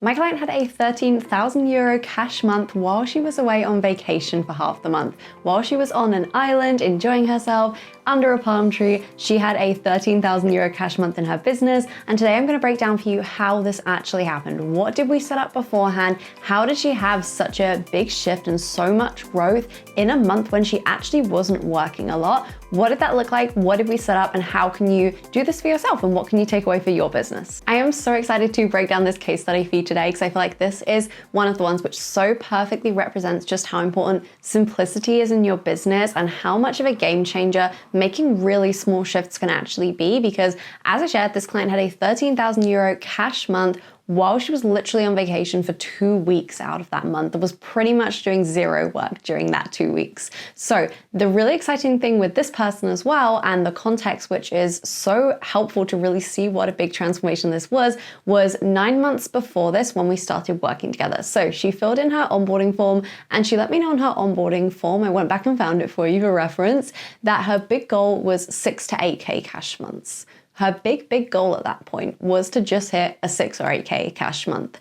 My client had a €13,000 cash month while she was away on vacation for half the month. While she was on an island enjoying herself under a palm tree, she had a €13,000 cash month in her business. And today I'm going to break down for you how this actually happened. What did we set up beforehand? How did she have such a big shift and so much growth in a month when she actually wasn't working a lot? What did that look like? What did we set up? And how can you do this for yourself? And what can you take away for your business? I am so excited to break down this case study for you today because I feel like this is one of the ones which so perfectly represents just how important simplicity is in your business and how much of a game changer making really small shifts can actually be. Because as I shared, this client had a €13,000 cash month while she was literally on vacation for 2 weeks out of that month. That was pretty much doing zero work during that 2 weeks. So the really exciting thing with this person as well, and the context which is so helpful to really see what a big transformation this was 9 months before this when we started working together. So she filled in her onboarding form and she let me know in her onboarding form, I went back and found it for you for reference, that her big goal was 6 to 8K cash months. Her big goal at that point was to just hit a 6 or 8K cash month.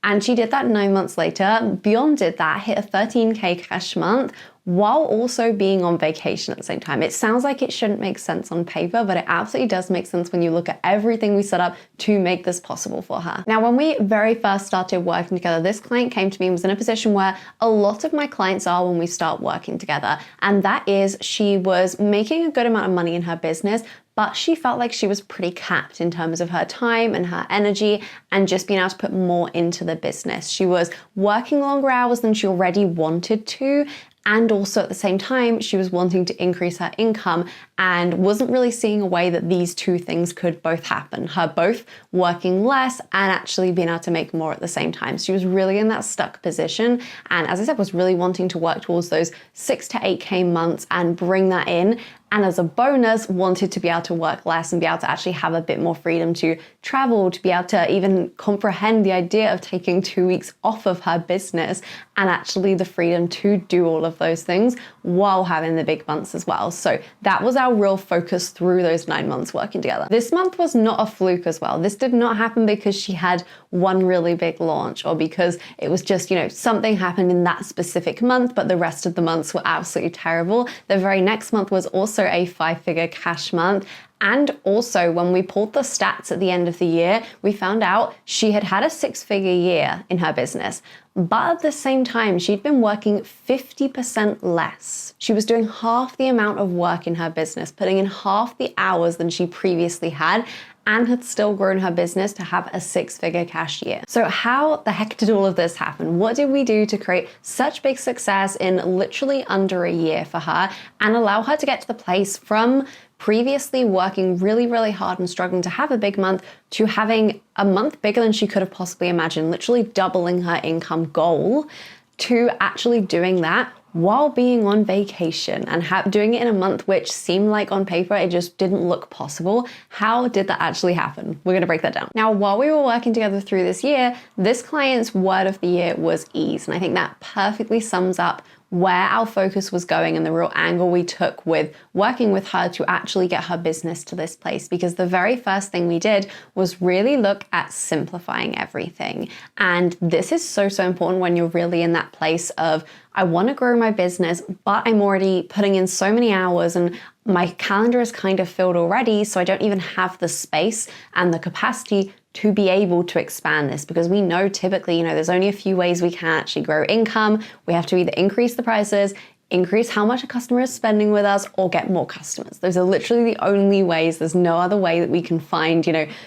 And she did that 9 months later, beyond did that, hit a 13K cash month while also being on vacation at the same time. It sounds like it shouldn't make sense on paper, but it absolutely does make sense when you look at everything we set up to make this possible for her. Now, when we very first started working together, this client came to me and was in a position where a lot of my clients are when we start working together. And that is, she was making a good amount of money in her business, but she felt like she was pretty capped in terms of her time and her energy and just being able to put more into the business. She was working longer hours than she already wanted to. And also at the same time, she was wanting to increase her income and wasn't really seeing a way that these two things could both happen. Her both working less and actually being able to make more at the same time. She was really in that stuck position. And as I said, was really wanting to work towards those 6 to 8K months and bring that in. And as a bonus, wanted to be able to work less and be able to actually have a bit more freedom to travel, to be able to even comprehend the idea of taking 2 weeks off of her business and actually the freedom to do all of those things while having the big months as well. So that was our real focus through those 9 months working together. This month was not a fluke as well. This did not happen because she had one really big launch or because it was just, something happened in that specific month, but the rest of the months were absolutely terrible. The very next month was also a 5-figure cash month. And also when we pulled the stats at the end of the year, we found out she had had a 6-figure year in her business. But at the same time, she'd been working 50% less. She was doing half the amount of work in her business, putting in half the hours than she previously had, and had still grown her business to have a 6-figure cash year. So how the heck did all of this happen? What did we do to create such big success in literally under a year for her and allow her to get to the place from previously working really hard and struggling to have a big month to having a month bigger than she could have possibly imagined, literally doubling her income goal, to actually doing that while being on vacation and doing it in a month which seemed like on paper it just didn't look possible. How did that actually happen? We're gonna break that down. Now, while we were working together through this year, this client's word of the year was ease. And I think that perfectly sums up where our focus was going and the real angle we took with working with her to actually get her business to this place. Because the very first thing we did was really look at simplifying everything. And this is so important when you're really in that place of, I want to grow my business, but I'm already putting in so many hours and my calendar is kind of filled already, so I don't even have the space and the capacity to be able to expand this, because we know typically, there's only a few ways we can actually grow income. We have to either increase the prices, increase how much a customer is spending with us, or get more customers. Those are literally the only ways. There's no other way that we can find,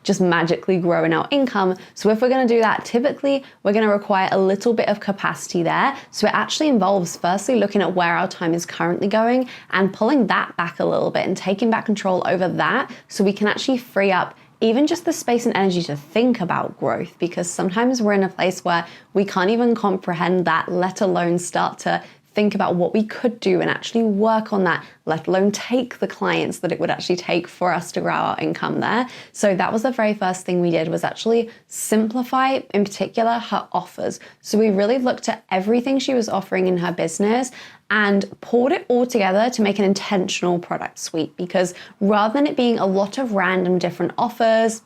just magically growing our income. So if we're gonna do that, typically we're gonna require a little bit of capacity there. So it actually involves firstly looking at where our time is currently going and pulling that back a little bit and taking back control over that so we can actually free up even just the space and energy to think about growth, because sometimes we're in a place where we can't even comprehend that, let alone start to think about what we could do and actually work on that, let alone take the clients that it would actually take for us to grow our income there. So that was the very first thing we did, was actually simplify, in particular, her offers. So we really looked at everything she was offering in her business and pulled it all together to make an intentional product suite. Because rather than it being a lot of random different offers,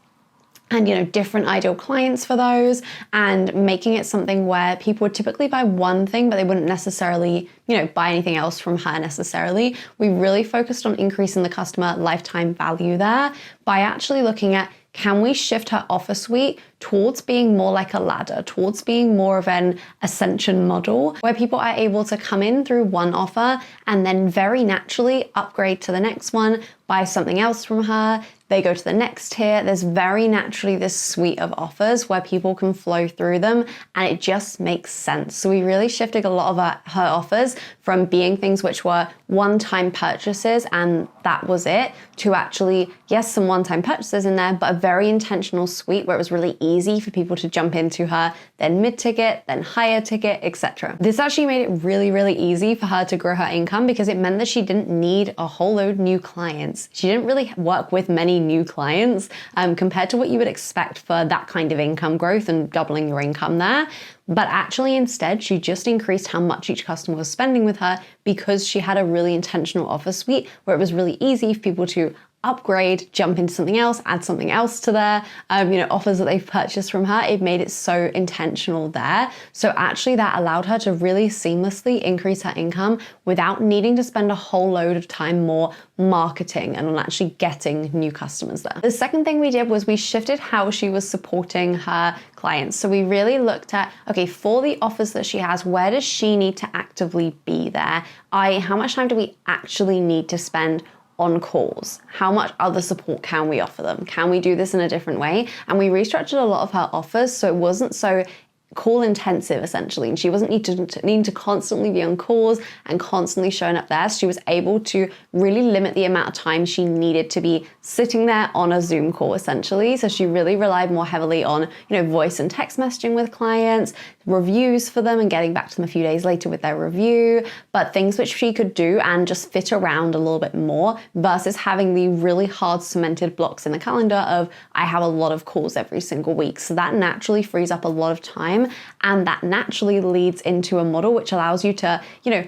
and different ideal clients for those, and making it something where people would typically buy one thing, but they wouldn't necessarily, buy anything else from her necessarily. We really focused on increasing the customer lifetime value there by actually looking at, can we shift her offer suite towards being more like a ladder, towards being more of an ascension model, where people are able to come in through one offer and then very naturally upgrade to the next one, buy something else from her, they go to the next tier. There's very naturally this suite of offers where people can flow through them, and it just makes sense. So we really shifted a lot of her offers from being things which were one-time purchases and that was it, to actually, yes, some one-time purchases in there, but a very intentional suite where it was really easy for people to jump into her, then mid-ticket, then higher ticket, etc. This actually made it really, really easy for her to grow her income because it meant that she didn't need a whole load of new clients. She didn't really work with many new clients compared to what you would expect for that kind of income growth and doubling your income there. But actually instead, she just increased how much each customer was spending with her because she had a really intentional offer suite where it was really easy for people to upgrade, jump into something else, add something else to their offers that they've purchased from her. It made it so intentional there. So actually that allowed her to really seamlessly increase her income without needing to spend a whole load of time more marketing and on actually getting new customers there. The second thing we did was we shifted how she was supporting her clients. So we really looked at, okay, for the offers that she has, where does she need to actively be there? How much time do we actually need to spend on calls? How much other support can we offer them? Can we do this in a different way? And we restructured a lot of her offers so it wasn't so call intensive essentially, and she wasn't needing to constantly be on calls and constantly showing up there. So she was able to really limit the amount of time she needed to be sitting there on a Zoom call essentially. So she really relied more heavily on voice and text messaging with clients, reviews for them and getting back to them a few days later with their review, but things which she could do and just fit around a little bit more versus having the really hard cemented blocks in the calendar of I have a lot of calls every single week. So that naturally frees up a lot of time, and that naturally leads into a model which allows you to,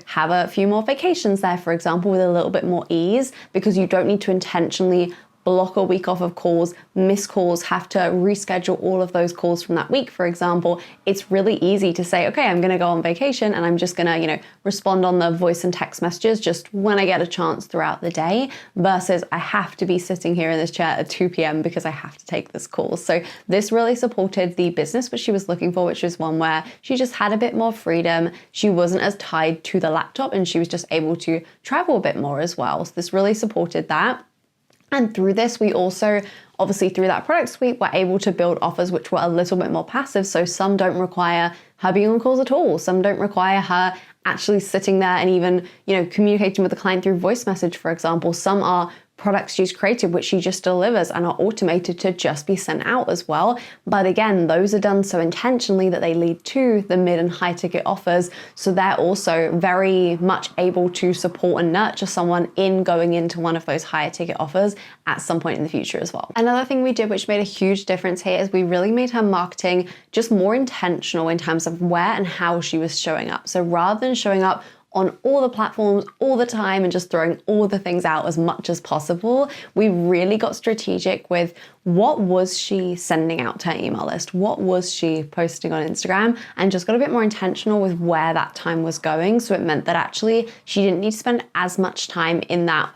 have a few more vacations there, for example, with a little bit more ease, because you don't need to intentionally block a week off of calls, miss calls, have to reschedule all of those calls from that week, for example. It's really easy to say, okay, I'm gonna go on vacation and I'm just gonna, respond on the voice and text messages just when I get a chance throughout the day, versus I have to be sitting here in this chair at 2 p.m. because I have to take this call. So this really supported the business which she was looking for, which was one where she just had a bit more freedom. She wasn't as tied to the laptop and she was just able to travel a bit more as well. So this really supported that. And through this, we also, obviously through that product suite, were able to build offers which were a little bit more passive. So some don't require her being on calls at all. Some don't require her actually sitting there and even, communicating with the client through voice message, for example. Some are products she's created which she just delivers and are automated to just be sent out as well. But again, those are done so intentionally that they lead to the mid and high ticket offers. So they're also very much able to support and nurture someone in going into one of those higher ticket offers at some point in the future as well. Another thing we did which made a huge difference here is we really made her marketing just more intentional in terms of where and how she was showing up. So rather than showing up on all the platforms all the time and just throwing all the things out as much as possible, we really got strategic with what was she sending out to her email list? What was she posting on Instagram? And just got a bit more intentional with where that time was going. So it meant that actually she didn't need to spend as much time in that,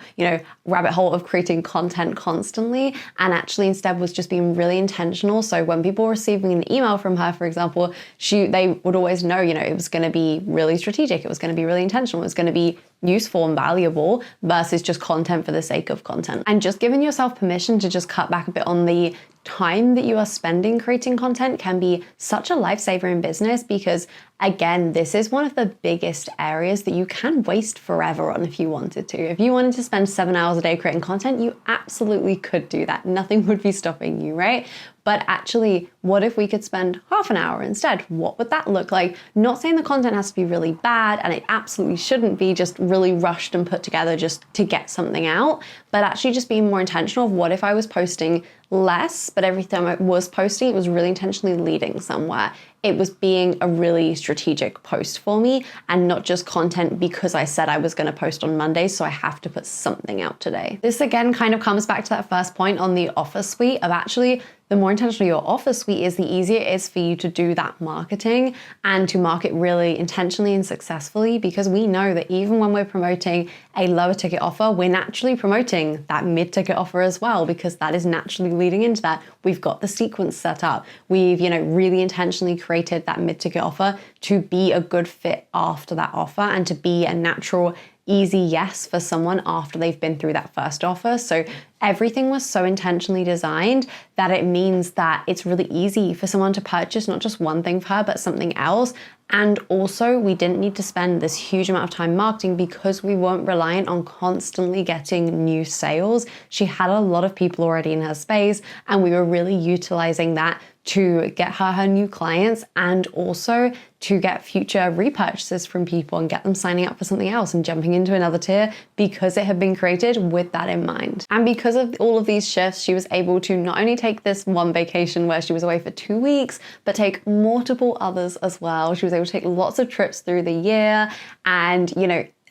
rabbit hole of creating content constantly, and actually instead was just being really intentional. So when people were receiving an email from her, for example, they would always know, it was going to be really strategic. It was going to be really intentional. It was going to be useful and valuable versus just content for the sake of content. And just giving yourself permission to just cut back a bit on the time that you are spending creating content can be such a lifesaver in business, because again, this is one of the biggest areas that you can waste forever on if you wanted to. If you wanted to spend 7 hours a day creating content, you absolutely could do that. Nothing would be stopping you, right? But actually, what if we could spend half an hour instead? What would that look like? Not saying the content has to be really bad, and it absolutely shouldn't be just really rushed and put together just to get something out, but actually just being more intentional of what if I was posting less, but every time I was posting, it was really intentionally leading somewhere. It was being a really strategic post for me and not just content because I said I was going to post on Monday, so I have to put something out today. This again kind of comes back to that first point on the offer suite of actually the more intentional your offer suite is, the easier it is for you to do that marketing and to market really intentionally and successfully, because we know that even when we're promoting a lower ticket offer, we're naturally promoting that mid-ticket offer as well, because that is naturally leading into that. We've got the sequence set up. We've, really intentionally created that mid-ticket offer to be a good fit after that offer and to be a natural, easy yes for someone after they've been through that first offer. So everything was so intentionally designed that it means that it's really easy for someone to purchase not just one thing for her, but something else. And also, we didn't need to spend this huge amount of time marketing because we weren't reliant on constantly getting new sales. She had a lot of people already in her space, and we were really utilizing that to get her new clients and also to get future repurchases from people and get them signing up for something else and jumping into another tier, because it had been created with that in mind. And because of all of these shifts, she was able to not only take this one vacation where she was away for 2 weeks, but take multiple others as well. She was able to take lots of trips through the year and,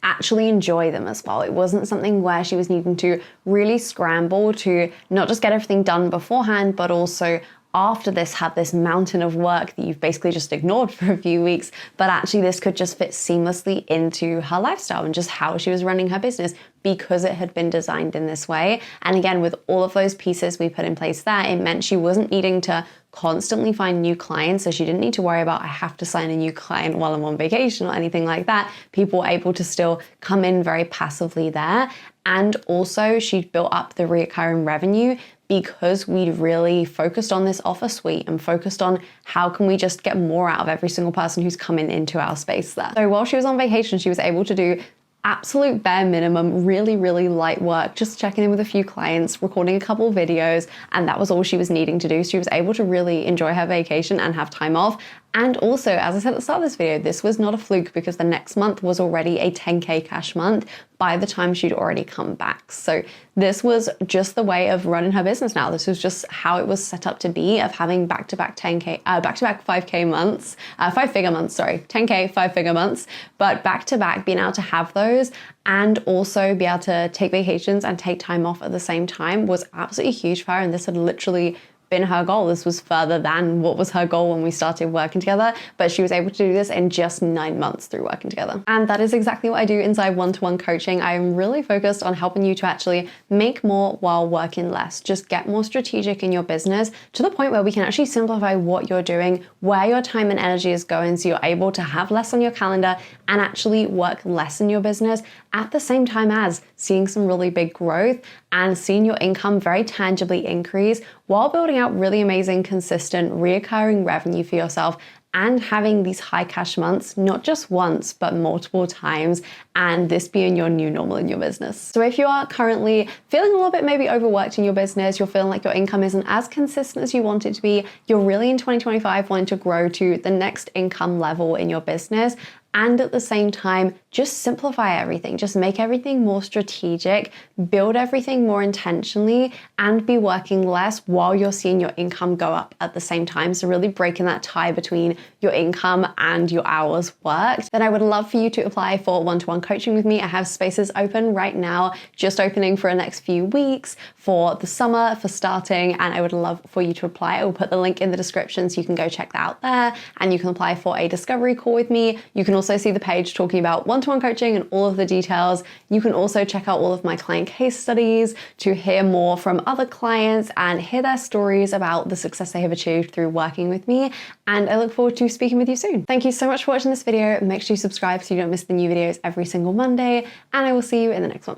actually enjoy them as well. It wasn't something where she was needing to really scramble to not just get everything done beforehand, but also after this have this mountain of work that you've basically just ignored for a few weeks, but actually this could just fit seamlessly into her lifestyle and just how she was running her business, because it had been designed in this way. And again, with all of those pieces we put in place there, it meant she wasn't needing to constantly find new clients. So she didn't need to worry about, I have to sign a new client while I'm on vacation or anything like that. People were able to still come in very passively there. And also she built up the recurring revenue because we'd really focused on this offer suite and focused on how can we just get more out of every single person who's coming into our space there. So while she was on vacation, she was able to do absolute bare minimum, really, really light work, just checking in with a few clients, recording a couple videos, and that was all she was needing to do. So she was able to really enjoy her vacation and have time off. And also, as I said at the start of this video, this was not a fluke because the next month was already a 10K cash month by the time she'd already come back. So this was just the way of running her business now. This was just how it was set up to be, of having back-to-back 5K months, 5-figure months, sorry, 10K, 5-figure months, but back-to-back, being able to have those and also be able to take vacations and take time off at the same time was absolutely huge for her. And this had literally been her goal. This was further than what was her goal when we started working together, but she was able to do this in just 9 months through working together. And that is exactly what I do inside one-to-one coaching. I am really focused on helping you to actually make more while working less. Just get more strategic in your business to the point where we can actually simplify what you're doing, where your time and energy is going, so you're able to have less on your calendar and actually work less in your business at the same time as seeing some really big growth and seeing your income very tangibly increase while building out really amazing, consistent, reoccurring revenue for yourself and having these high cash months, not just once, but multiple times, and this being your new normal in your business. So if you are currently feeling a little bit maybe overworked in your business, you're feeling like your income isn't as consistent as you want it to be, you're really in 2025 wanting to grow to the next income level in your business, and at the same time, just simplify everything. Just make everything more strategic, build everything more intentionally, and be working less while you're seeing your income go up at the same time. So really breaking that tie between your income and your hours worked. Then I would love for you to apply for one-to-one coaching with me. I have spaces open right now, just opening for the next few weeks for the summer, for starting, and I would love for you to apply. I will put the link in the description so you can go check that out there, and you can apply for a discovery call with me. You can also see the page talking about one-to-one coaching and all of the details. You can also check out all of my client case studies to hear more from other clients and hear their stories about the success they have achieved through working with me. And I look forward to speaking with you soon. Thank you so much for watching this video. Make sure you subscribe so you don't miss the new videos every single Monday, and I will see you in the next one.